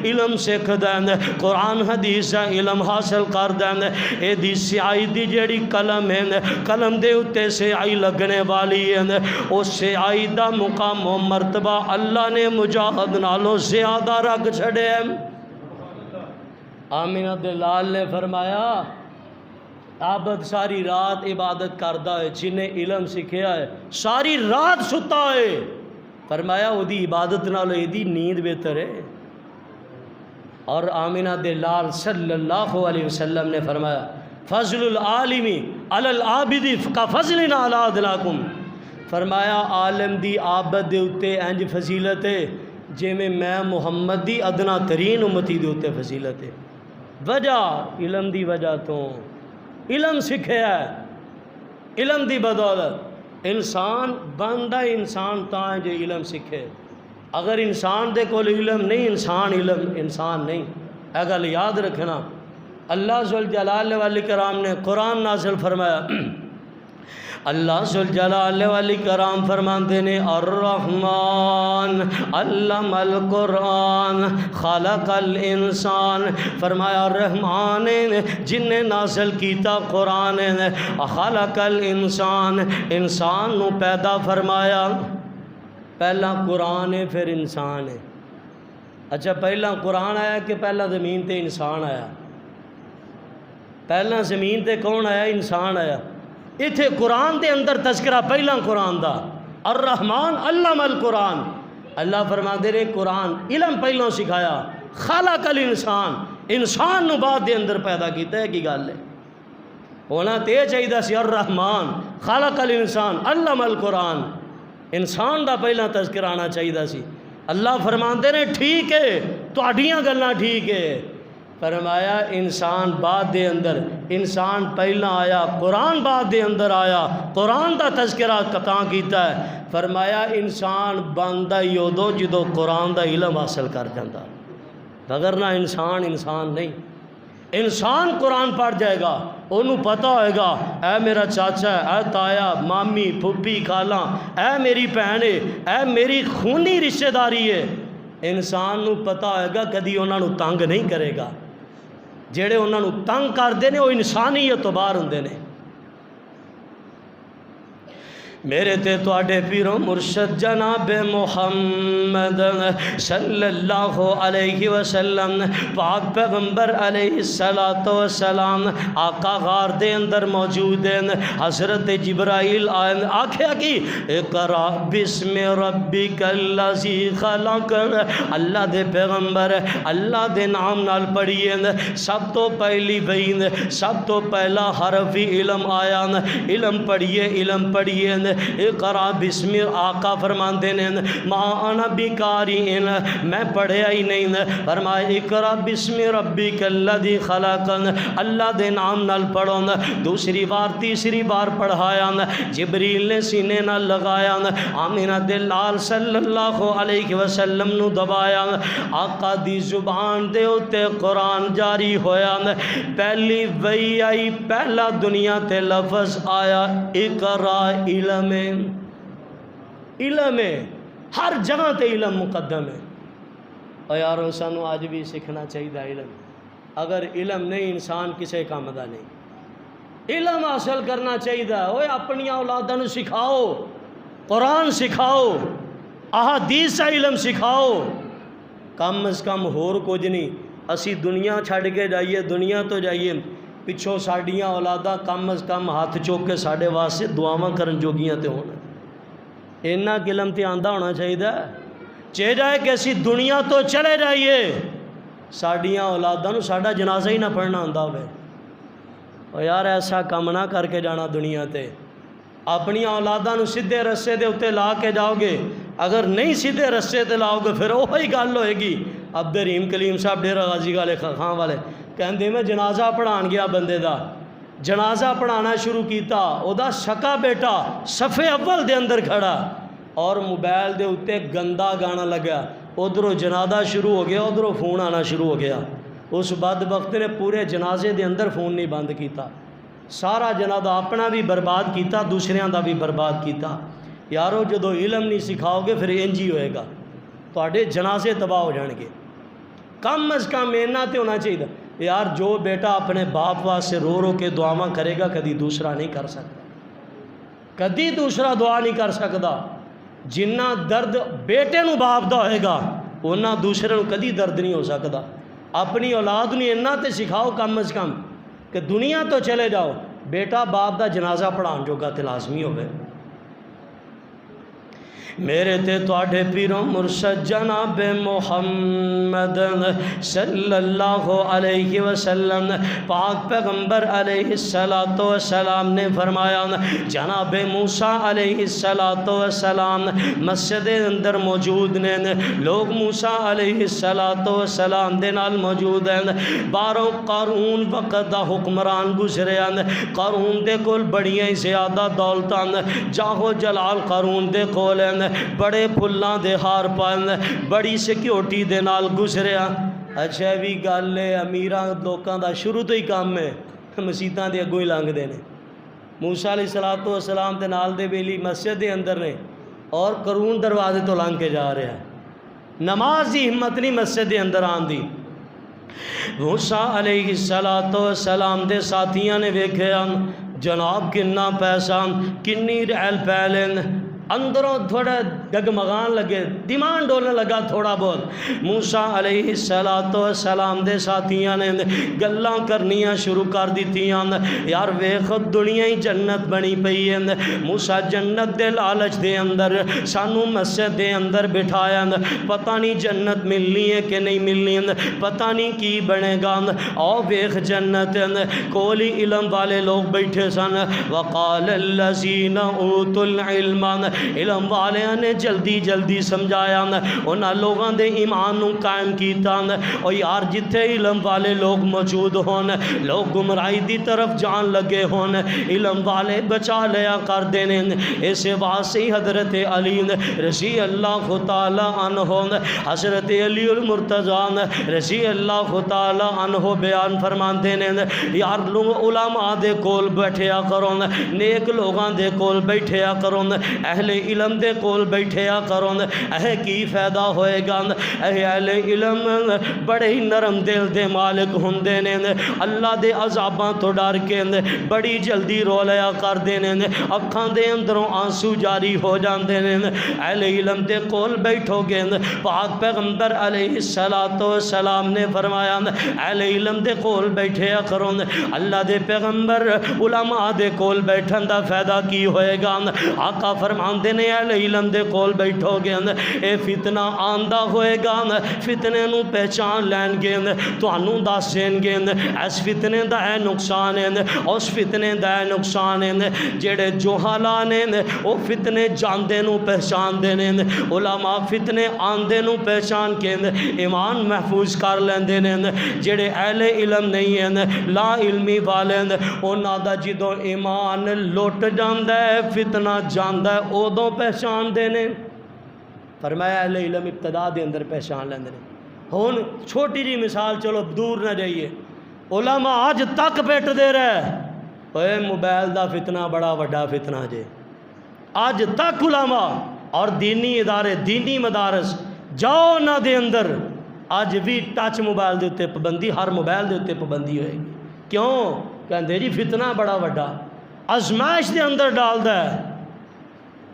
علم سکھ دین قرآن حدیث علم حاصل کر دین اے دی سیائی دی جڑی قلم ہے قلم دے اتے سیائی لگنے والی ہے اس سیائی دا مقام و مرتبہ اللہ نے مجاہد نالوں زیادہ رکھ چھڑے ہیں آمینہ دلال نے فرمایا عابد ساری رات عبادت کردہ ہے جنہیں علم سکھیا ہے ساری رات ستا ہے فرمایا وہ دی عبادت نہ لے دی نیند بہتر ہے اور آمینہ دلال صلی اللہ علیہ وسلم نے فرمایا فضل العالمی علی العابدی کا فضلنا علی ادناکم فرمایا عالم دی عابد دے اتے انج فضیلت ہے جے میں محمد دی ادنا ترین امتی دے اتے فضیلت ہے وجہ علم دی وجہ تو علم سکھیا ہے علم دی بدولت انسان بندہ انسان تاں جو علم سکھے اگر انسان دے کول علم نہیں انسان نہیں اگر یاد رکھنا اللہ ذوالجلال والاکرام نے قرآن نازل فرمایا اللہ ذوالجلال والاکرام فرماندے نے الرحمن علم القرآن خلق الانسان فرمایا رحمان جن نے نازل کیتا قرآن خلق الانسان انسان نو پیدا فرمایا پہلا قرآن ہے پھر انسان ہے اچھا پہلا قرآن آیا کہ پہلا زمین تے انسان آیا پہلا زمین تے کون آیا انسان آیا اتھے قرآن دے اندر تذکرہ پہلا قرآن دا الرحمن علم القرآن اللہ فرماندے نے قرآن علم پہلا سکھایا خلق الانسان انسان نو بعد دے اندر پیدا کیتا ہے کی گل ہے ہونا تے چاہیے سی الرحمن خلق الانسان علم القرآن انسان دا پہلا تذکر آنا چاہیے سی اللہ فرماندے نے ٹھیک ہے تہاڈیاں گلاں ٹھیک ہے فرمایا انسان بعد دے اندر انسان پہلا آیا قرآن بعد دے اندر آیا قرآن دا تذکرہ کتاں کیتا ہے فرمایا انسان بندہ یودو جدو قرآن دا علم حاصل کر جاندہ وگرنہ انسان نہیں انسان قرآن پڑھ جائے گا، انہوں پتہ ہوئے گا اے میرا چاچا ہے، اے تایا، مامی، پھپھی، خالہ، اے میری بہن ہے، اے میری خونی رشتہ داری ہے۔ انسان نو پتہ ہوئے گا کدی انہاں نو تنگ نہیں کرے گا، جڑے انہاں نو تنگ کردے نے وہ انسانیت تو باہر ہوندے نے۔ میرے تے تواڈے پیرو مرشد جناب محمد صلی اللہ علیہ وسلم پاک پیغمبر علیہ السلام آقا غار دے اندر موجود ہیں۔ حضرت جبرائیل آئے آکھیا کی اقرا بسم ربک الذی خلق، اللہ دے پیغمبر اللہ دے نام نال پڑھیے، سب تو پہلی بین سب تو پہلا حرف علم آیا، علم پڑھیے علم پڑھیے۔ اقرا بسم، آقا فرماندے نے ما انا بقارئ، میں پڑھیا ہی نہیں، فرمایا اقرا بسم ربک الذی خلق، اللہ دے نام نال پڑھو۔ دوسری بار تیسری بار پڑھایا، جبریل نے سینے نال لگایا، آمینہ دے لال صلی اللہ علیہ وسلم نو دبایا، آقا دی زبان دے اتے قرآن جاری ہویا۔ پہلی وحی آئی، پہلا دنیا تے لفظ آیا اقرا، علم ہے، علم ہے، ہر جگہ تے علم مقدم ہے۔ اور یارو سانو آج بھی سیکھنا چاہیے علم، اگر علم نہیں انسان کسے کام دا نہیں، علم حاصل کرنا چاہیے۔ اوے اپنی اولاداں نو سکھاؤ، قرآن سکھاؤ، احادیث کا علم سکھاؤ، کم از کم ہور کچھ نہیں۔ اسی دنیا چھڑ کے جائیے، دنیا تو جائیے، پچھوں ساڈیاں اولاداں کم از کم ہاتھ چوک کے ساڈے واسطے دعاواں کرن جوگیاں تے ہون، اینا علم تے آندا ہونا چاہیے۔ چاہے جائے کہ اسی دنیا تو چلے جائیے، ساڈیاں اولاداں نو ساڈا جنازہ ہی نہ پڑھنا آندا ہوئے۔ اور یار ایسا کم نہ کر کے جانا دنیا تے، اپنی اولاداں نو سیدھے رستے دے اتے لا کے جاؤ گے، اگر نہیں سیدھے رستے تے لاؤ گے پھر وہی گل ہوئے گی۔ عبد الرحیم کلیم صاحب ڈیرہ غازی خان والے کہندے میں جنازہ پڑھان گیا بندے دا، جنازہ پڑھانا شروع کیتا، او دا سکا بیٹا صفے اول دے اندر کھڑا اور موبائل دے اتے گندا گانا لگا، ادھروں جنازہ شروع ہو گیا، ادھروں فون آنا شروع ہو گیا۔ اس بدبخت نے پورے جنازے دے اندر فون نہیں بند کیتا، سارا جنازہ اپنا بھی برباد کیتا، دوسریاں دا بھی برباد کیتا۔ یارو جدو علم نہیں سکھاؤ گے پھر انج ہی ہوئے گا، تواڈے جنازے تباہ ہو جان گے۔ کم از کم اینا تے ہونا چاہیے یار، جو بیٹا اپنے باپ واسطے رو رو کے دعاواں کرے گا کدی دوسرا نہیں کر سکتا، کدی دوسرا دعا نہیں کر سکتا۔ جنہ درد بیٹے نو باپ دا ہوئے گا اونا دوسرے نو کدی درد نہیں ہو سکتا۔ اپنی اولاد نو اینا تے سکھاؤ کم از کم کہ دنیا تو چلے جاؤ، بیٹا باپ دا جنازہ پڑھان جوگا تے لازمی ہوئے۔ میرے تے تواڈے پیرو مرشد جناب محمد صلی اللہ علیہ وسلم پاک پیغمبر علیہ السلام نے فرمایا، جناب موسیٰ علیہ السلام مسجد اندر موجود نے، لوگ موسیٰ علیہ السلام دے نال موجود ہیں۔ باروں قارون وقت دا حکمران گزرے ہیں، قارون دے کول بڑیاں زیادہ دولتاں، جاہو جلال قارون دے کول ہیں، بڑے پھلاں دے ہار پائن، بڑی سیکیورٹی دے نال گزریا۔ اچھا بھی گل ہے، امیراں لوکاں دا شروع تو ہی کام ہے مسیتاں دے اگوں ہی لنگ دے نے۔ موسیٰ علیہ السلام دے نال دے بیلی مسجد دے اندر نے اور قارون دروازے تو لنگ کے جا رہا ہے، نماز دی ہمت نہیں مسجد دے اندر آن دی۔ موسیٰ علیہ السلام دے ساتھیاں نے ویکھیا جناب کنا پیسہ کنی رحل پہلیں، اندروں تھوڑا ڈگمگان لگے، دیمان ڈولنے لگا تھوڑا بہت۔ موسیٰ علیہ السلام دے ساتھیاں نے گلاں کرنیاں شروع کر دیتیاں، یار ویکھ دنیا ہی جنت بنی پئی ہے، موسیٰ جنت دے لالچ دے اندر سانو مسجد دے اندر بٹھایا، پتہ نہیں جنت ملنی ہے کہ نہیں ملنی، پتہ نہیں کی بنے گا۔ او ویکھ جنت کولی علم والے لوگ بیٹھے سن، وقال الذین اوتوا العلم علم والے نے جلدی جلدی سمجھایا انہاں لوگاں دے ایمان نو قائم کیتا او یار جتھے علم والے لوگ موجود ہون لوگ گمراہی دی طرف جان لگے ہون علم والے بچا لیا کر دینے اسے واسطے حضرت علی رضی اللہ تعالی عنہ حضرت علی المرتضی رضی اللہ تعالی عنہ بیان فرمان دینے یار لوگ علماء دے کول بیٹھیا کرو نیک لوگاں دے کول بیٹھیا کرو اہل علم دے کول بیٹھیا کرو کی فائدہ ہوئے گا اہل علم بڑے ہی نرم دل دے مالک ہوندے نے اللہ دے عذاباں تو ڈر کے بڑی جلدی رو لیا کر دینے اکھاں دے اندروں آنسو جاری ہو جاندے نے اہل علم دے کول بیٹھو گے پاک پیغمبر علیہ السلام نے فرمایا اہل علم دے کول بیٹھیا کرو اللہ دے پیغمبر علماء دے کول بیٹھن دا فائدہ کی ہوئے گا آقا فرماندے نے اہل علم دے کول بیٹھو گے اے فتنہ آندہ ہوئے گا فتنے نو پہچان لین گے تو انہوں دس دین گے اس فتنے دا ہے نقصان ہے اس فتنے دا ہے نقصان ہے جڑے جوہالا نے او فتنے جاندے نو پہچان دینے علماء فتنے آندے نو پہچان کے ایمان محفوظ کر لین دینے جڑے اہل علم نہیں ہیں لا علمی والے انہاں دا جدوں ایمان لٹ جاندہ ہے فتنہ جاندہ ہے اودوں پہچان دینے فرمایا اہل علم ابتدا دے اندر پہچان لیندے نے ہون چھوٹی جی مثال چلو دور نہ جائیے علماء آج تک پیٹ دے رہے اے موبائل دا فتنہ بڑا وڈا فتنہ جے آج تک علماء اور دینی ادارے دینی مدارس جاؤ نہ دے اندر آج بھی ٹچ موبائل دے اتے پابندی ہر موبائل دے اتے پابندی ہوئے گی کیوں کہندے جی فتنہ بڑا وڈا آزمائش دے اندر ڈال دا ہے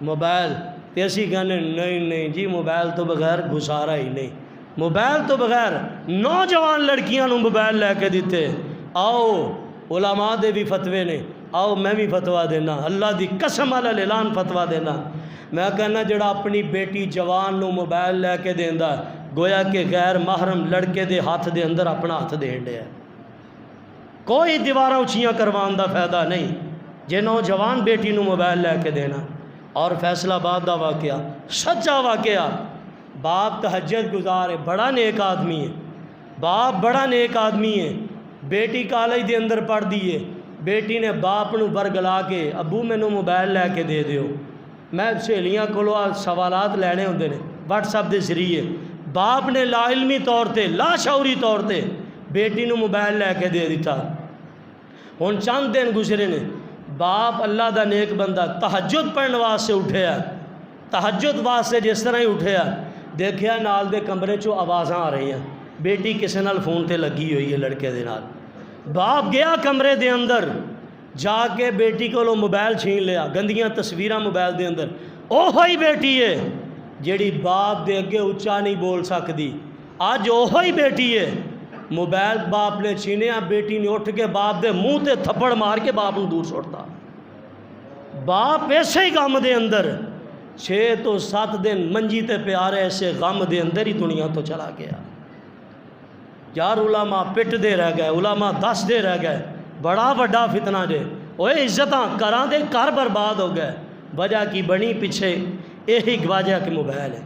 موبائل تے اسی کہنے نہیں جی موبائل تو بغیر گزارا ہی نہیں موبائل تو بغیر نوجوان لڑکیاں نو موبائل لے کے دیتے آؤ علماء دے بھی فتوے نے آؤ میں بھی فتوہ دینا اللہ دی قسم علی الاعلان فتوہ دینا میں کہنا جڑا اپنی بیٹی جوان نو موبائل لے کے دیندا گویا کہ غیر محرم لڑکے دے ہاتھ دے اندر اپنا ہاتھ دین دیا کوئی دیواراں اچھیاں کروان دا فائدہ نہیں جے نوجوان بیٹی نو موبائل لے کے دینا اور فیصلہ آباد دا واقعہ سچا واقعہ باپ تہجد گزار ہے بڑا نیک آدمی ہے باپ بڑا نیک آدمی ہے بیٹی کالج دے اندر پڑھ دیئے بیٹی نے باپ نو برگلا کے ابو میں نو موبائل لے کے دے دیو میں سہیلیاں کولو سوالات لینے ہوندے نے واٹس ایپ دے ذریعے باپ نے لا علمی طور تے لا شعوری طور تے بیٹی نو موبائل لے کے دے دیتا ہن چند دن گزرے نے باپ اللہ دا نیک بندہ تہجد پڑھن واسطے اٹھیا تہجد واسطے جس طرح ہی اٹھیا دیکھیا نال دے کمرے چو آوازاں آ رہی ہیں بیٹی کسے نال فون تے لگی ہوئی ہے لڑکے دے نال باپ گیا کمرے دے اندر جا کے بیٹی کو لو موبائل چھین لیا گندیاں تصویراں موبائل دے اندر اوہی بیٹی ہے جیڑی باپ دے اگے اچھا نہیں بول سکتی آج اوہی بیٹی ہے موبائل باپ نے چھینیا بیٹی نے اٹھ کے باپ دے منہ تے تھپڑ مار کے باپ نے دور چھوڑتا باپ ایسے ہی غم دے اندر 6 تو 7 دن منجی تے پیارے ایسے غم دے اندر ہی دنیا تو چلا گیا یار علماء پٹ دے رہ گئے علماء دس دے رہ گئے بڑا وڈا فتنہ جے اوے عزتاں کراں دے کر برباد ہو گئے وجہ کی بنی پیچھے یہی وجہ کہ موبائل ہے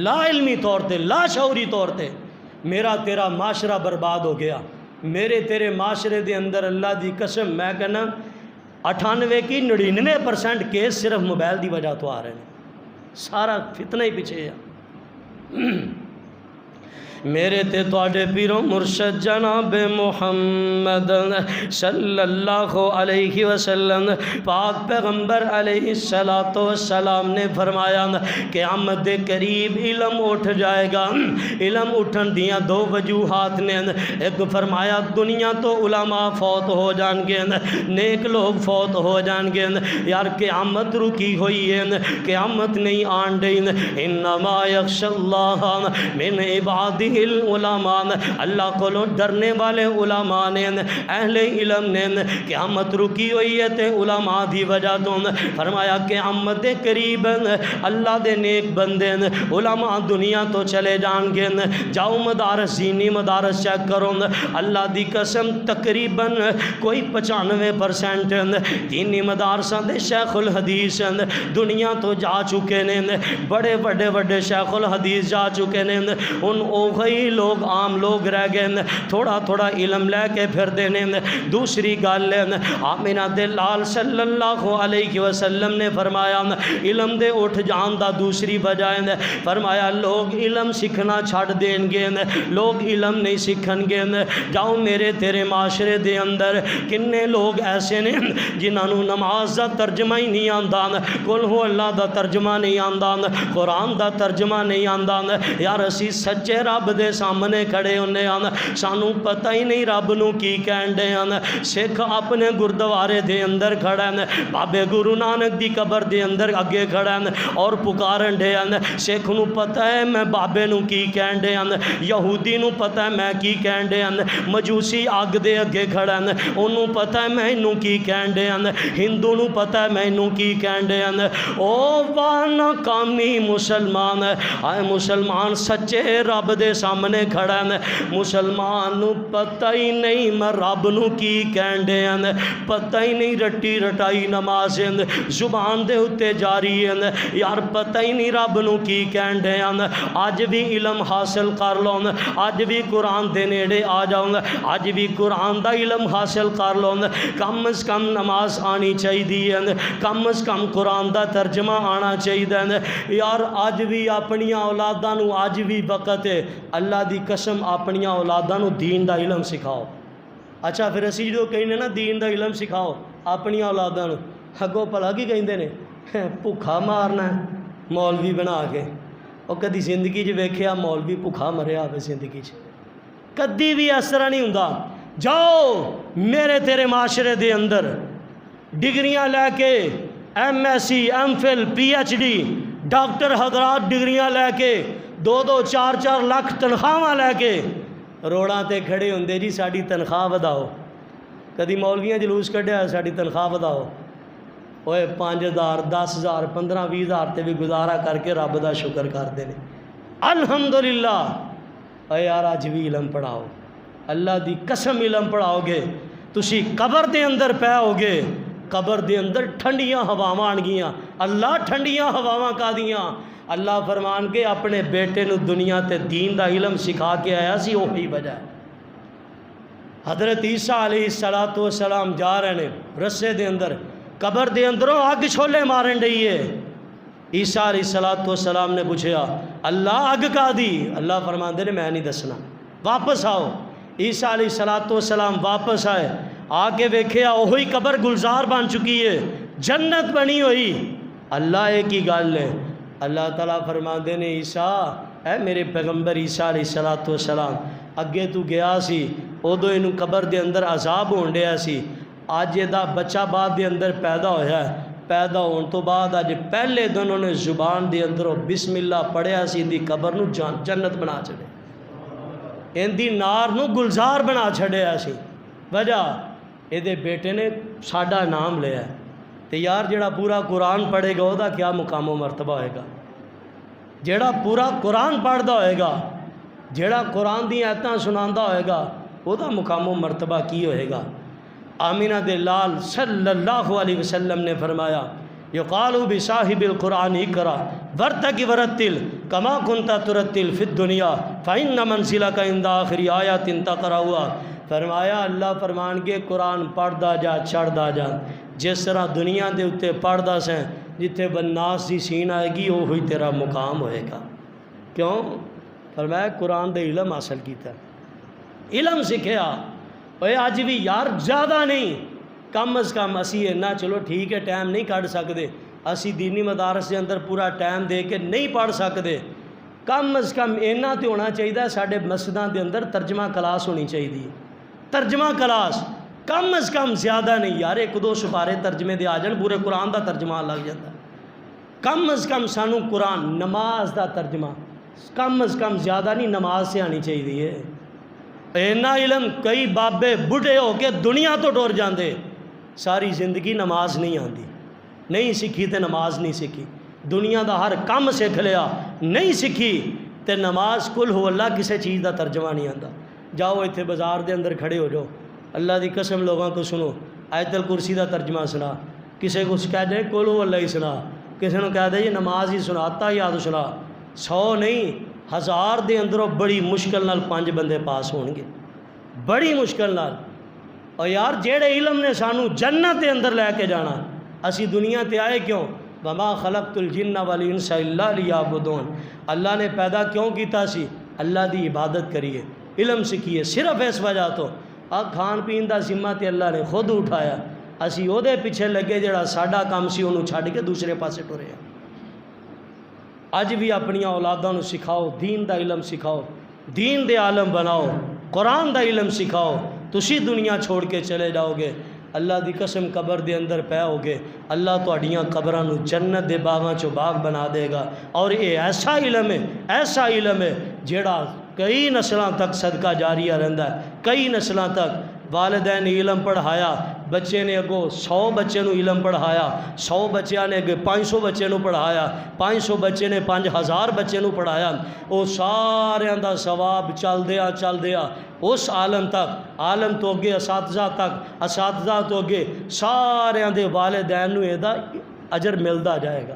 لا علمی طور تے لا شعوری طور تے میرا تیرا معاشرہ برباد ہو گیا میرے تیرے معاشرے دے اندر اللہ دی قسم میں کہنا 98 کی 99% کیس صرف موبائل دی وجہ تو آ رہے ہیں سارا فتنہ ہی پیچھے ہے میرے تے تواڈے پیرو مرشد جناب محمد صلی اللہ علیہ وسلم پاک پیغمبر علیہ السلام نے فرمایا قیامت دے قریب علم اٹھ جائے گا علم اٹھن دیاں 2 وجوہات نے ایک فرمایا دنیا تو علماء فوت ہو جان گے نیک لوگ فوت ہو جان گے یار قیامت رکی ہوئی ہے قیامت نہیں آن ڈئی انما یخشى اللہ من عبادہ العلماء، اللہ کو ڈرنے والے علماء نے، اہل علم نے قیامت رکی ہوئی ہے تے علماء دی وجہ تو، فرمایا قیامت دے قریب اللہ دے نیک بندے علماء دنیا تو چلے جان گے، جاؤ مدارس دینی مدارس چیک کرو، اللہ دی قسم تقریباً کوئی 95% دینی مدارساں دے شیخ الحدیث دنیا تو جا چکے نے، بڑے بڑے بڑے شیخ الحدیث جا چکے نے، ان اوہی لوگ عام لوگ رہ گئے تھوڑا تھوڑا علم لے کے پھر دینے۔ دوسری گل آمینہ دے لال صلی اللہ علیہ وسلم نے فرمایا علم دے اٹھ جان دا دوسری وجہ ہے، فرمایا لوگ علم سیکھنا چھڑ دیں گے، لوگ علم نہیں سیکھن گے۔ جاؤ میرے تیرے معاشرے دے اندر کنے لوگ ایسے نے جنہاں نو نماز دا ترجمہ ہی نہیں آندا، قل ہو اللہ دا ترجمہ نہیں آندا، قرآن دا ترجمہ نہیں آندا۔ یار اسی سچے رب دے سامنے کھڑے ہونے ہاں، سانو پتہ ہی نہیں رب نو کی کہن دے ہاں۔ سکھ اپنے گردوارے دے اندر کھڑا ہے، بابے گرو نانک دی قبر دے اندر اگے کھڑا ہے اور پکارن دے ہاں۔ سکھ نو پتہ ہے میں بابے نو کی کہن دے ہاں، یہودی نو پتہ ہے میں کی کہن دے ہاں، مجوسی اگ دے اگے کھڑا ہے انہوں پتہ ہے میں انہوں کی کہن دے ہاں، ہندو نو پتہ ہے میں انہوں کی کہن دے ہاں۔ او وانا کامی مسلمان، آئے مسلمان سچے رب دے سامنے کھڑا ہے، مسلمان نو پتہ ہی نہیں میں رب نو کی کہن دے ہاں، پتہ ہی نہیں رٹی رٹائی نماز زبان دے اتے جاری ہے، یار پتہ ہی نہیں رب نو کی کہن دے ہاں۔ آج بھی علم حاصل کر لو، آج بھی قرآن دے نیڑے آ جاؤں، آج بھی قرآن دا علم حاصل کر لو، کم از کم نماز آنی چاہیے، کم از کم قرآن دا ترجمہ آنا چاہیے۔ یار آج بھی اپنیاں اولاداں نو آج بھی وقت ہے، اللہ دی قسم اپنیاں اولاداں نو دین دا علم سکھاؤ۔ اچھا پھر اسی جو کہنے نا دین دا علم سکھاؤ اپنیاں اولاداں نو، اگوں بھلا کی کہندے نے بھوکھا مارنا ہے مولوی بنا کے۔ اور کدی زندگی ویکھیا مولوی بھوکھا مریا ہوئے زندگی کدی بھی اس طرح نہیں ہوندا۔ جاؤ میرے تیرے معاشرے دے اندر ڈگریاں لے کے M S C M Phil P H D doctor حضرات ڈگریاں لے کے 2-2 4-4 لاکھ تنخواہ لے کے روڑاں تے کھڑے ہوندے جی ساڈی تنخواہ وداؤ۔ کدی مولویاں جلوس کڈیا ساڈی تنخواہ وداؤ؟ اوے 5000 10,000 15-20,000 تے بھی گزارا کر کے رب دا شکر کرتے ہیں الحمدللہ۔ اے یار اج بھی علم پڑھاؤ، اللہ دی قسم علم پڑھاؤ گے تسی قبر دے اندر پے ہوگے، قبر دے اندر ٹھنڈیاں ہواواں آن گیاں۔ اللہ ٹھنڈیاں ہواواں کا دیاں؟ اللہ فرمان کے اپنے بیٹے نو دنیا تے دین دا علم سکھا کے آیا سی، وہی وجہ ہے۔ حضرت عیسیٰ علیہ السلام جا رہے ہیں رسے دے اندر، قبر دے اندروں اگ چھولے مارن رہی ہے۔ عیسیٰ علیہ السلام نے پوچھا اللہ اگ کا دی؟ اللہ فرماندے نے میں نہیں دسنا، واپس آؤ۔ عیسیٰ علیہ السلام واپس آئے، آ کے ویکھیا وہی قبر گلزار بن چکی ہے، جنت بنی ہوئی۔ اللہ ایک ہی گل ہے، اللہ تعالیٰ فرماندے نے عیسیٰ اے میرے پیغمبر عیسیٰ علیہ السلام اگے تو گیا سی ادو اینو قبر دے اندر عذاب ہون ڈیا سی، اج یہ بچہ بعد دے اندر پیدا ہویا ہے، پیدا ہون تو بعد اج پہلے دن انہوں نے زبان دے اندروں بسم اللہ پڑھیا سی، دی قبر نو جنت بنا چھڑے، ان دی نار نو گلزار بنا چھڑیا سی۔ وجہ یہ دے بیٹے نے ساڈا نام لیا ہے، تے یار جڑا پورا قرآن پڑھے گا وہ دا کیا مقام و مرتبہ ہوئے گا؟ جڑا پورا قرآن پڑھدا ہوئے گا، جڑا قرآن دی آیتاں سناندا ہوئے گا، وہ دا مقام و مرتبہ کی ہوئے گا؟ آمینہ دے لال صلی اللہ علیہ وسلم نے فرمایا یقالو بصاحب القرآن اقرا ورتقی ورتل کما کنتا ترتل فی الدنیا فإن منزلک عند آخر آیات تقرأها۔ فرمایا اللہ فرمان کے قرآن پڑھدا جا چڑھدا جا، جس طرح دنیا دے اتے پڑھدا سیں جتھے بناس دی سین آئے گی وہی تیرا مقام ہوئے گا۔ کیوں؟ فرمایا قرآن دے علم حاصل کیتا، علم سکھیا۔ اوے اج بھی یار زیادہ نہیں، کم از کم اسی اینا چلو ٹھیک ہے ٹائم نہیں کٹ سکتے، اسی دینی مدارس کے اندر پورا ٹائم دے کے نہیں پڑھ سکتے، کم از کم اینا تے ہونا چاہیے ساڈے مسجداں دے اندر ترجمہ کلاس ہونی چاہیے، ترجمہ کلاس کم از کم، زیادہ نہیں یار 1-2 سپارے ترجمے دے آ جان پورے قرآن دا ترجمہ لگ جاتا ہے۔ کم از کم سانو قرآن نماز دا ترجمہ، کم از کم زیادہ نہیں نماز سے آنی چاہیے. اینا علم کئی بابے بڑھے ہو کے دنیا تو ٹر جاندے, ساری زندگی نماز نہیں آندی, نہیں سکھی تے نماز نہیں سکھی. دنیا دا ہر کم سکھ لیا, نہیں سکھی تے نماز کل ہو اللہ کسے چیز دا ترجمہ نہیں آندا. جاؤ ایتھے بازار دے اندر کھڑے ہو جاؤ, اللہ دی قسم لوگوں کو سنو, آیت الکرسی دا ترجمہ سنا, کسے کو کہہ دے کل ہو اللہ ہی سنا, کسے کو کہہ دے یہ نماز ہی سناتا یاد سنا. 100 نہیں 1000 دے اندروں بڑی مشکل نال 5 بندے پاس ہون گے, بڑی مشکل نال. اور یار جیڑے علم نے سانو جنت دے اندر لے کے جانا, اسی دنیا تے آئے کیوں؟ وما خلقت الجن والانس الا لیعبدون. اللہ نے پیدا کیوں کیتا سی؟ اللہ دی عبادت کریے, علم سکھیے, صرف اس وجہ تو. کھان پین دا ذمہ تے اللہ نے خود اٹھایا, اسی او دے پیچھے لگے جڑا ساڈا کام سی انہوں چھڈ کے دوسرے پاسے ٹرے. اج بھی اپنی اولاداں نو سکھاؤ, دین دا علم سکھاؤ, دین دے عالم بناؤ, قرآن دا علم سکھاؤ. تسی دنیا چھوڑ کے چلے جاؤ گے, اللہ دی قسم قبر دے اندر پے ہوگے, اللہ تہاڈیاں قبراں نو جنت دے باغاں چوں باغ بنا دے گا. اور یہ ایسا علم ہے, ایسا علم ہے جیڑا کئی نسلاں تک صدقہ جاریہ رہندا ہے, کئی نسلاں تک. والدین نے علم پڑھایا, بچے نے اگوں 100 بچے نو علم پڑھایا, 100 بچیاں نے اگے 500 بچے نو پڑھایا, 500 بچے نے 5000 بچے نو پڑھایا. وہ ساریاں دا ثواب چل دیا اس عالم تک, عالم تو اگے اساتذہ تک, اساتذہ تو اگے ساریاں دے والدین نو ایدا اجر ملدا جائے گا.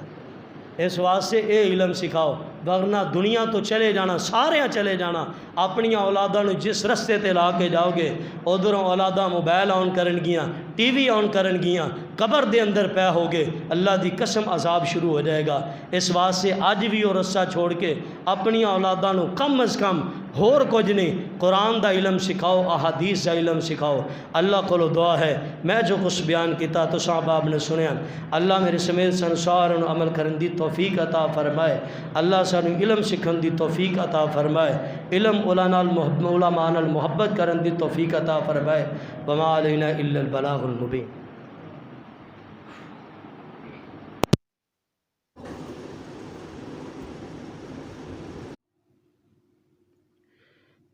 اس واسطے اے علم سکھاؤ, ورنہ دنیا تو چلے جانا, سارے چلے جانا. اپنی اولاداں نو جس رستے تے لا کے جاؤ گے, ادھروں اولاداں موبائل آن کرن گیاں, ٹی وی آن کرن گیاں, قبر دے اندر پے ہوگے, اللہ دی قسم عذاب شروع ہو جائے گا. اس واسطے اج بھی وہ رسہ چھوڑ کے اپنی اولاداں نو کم از کم ہور کچھ نہیں, قرآن دا علم سکھاؤ, احادیث دا علم سکھاؤ. اللہ کو دعا ہے, میں جو کچھ بیان کیتا تو صاحب نے سنیا, اللہ میرے سمیت سنسارن عمل کرن دی توفیق عطا فرمائے. اللہ سانو علم سکھن دی توفیق عطا فرمائے, علم علماء نال محبت کرن دی توفیق عطا فرمائے. وما علینا الا البلاغ المبین.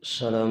السلام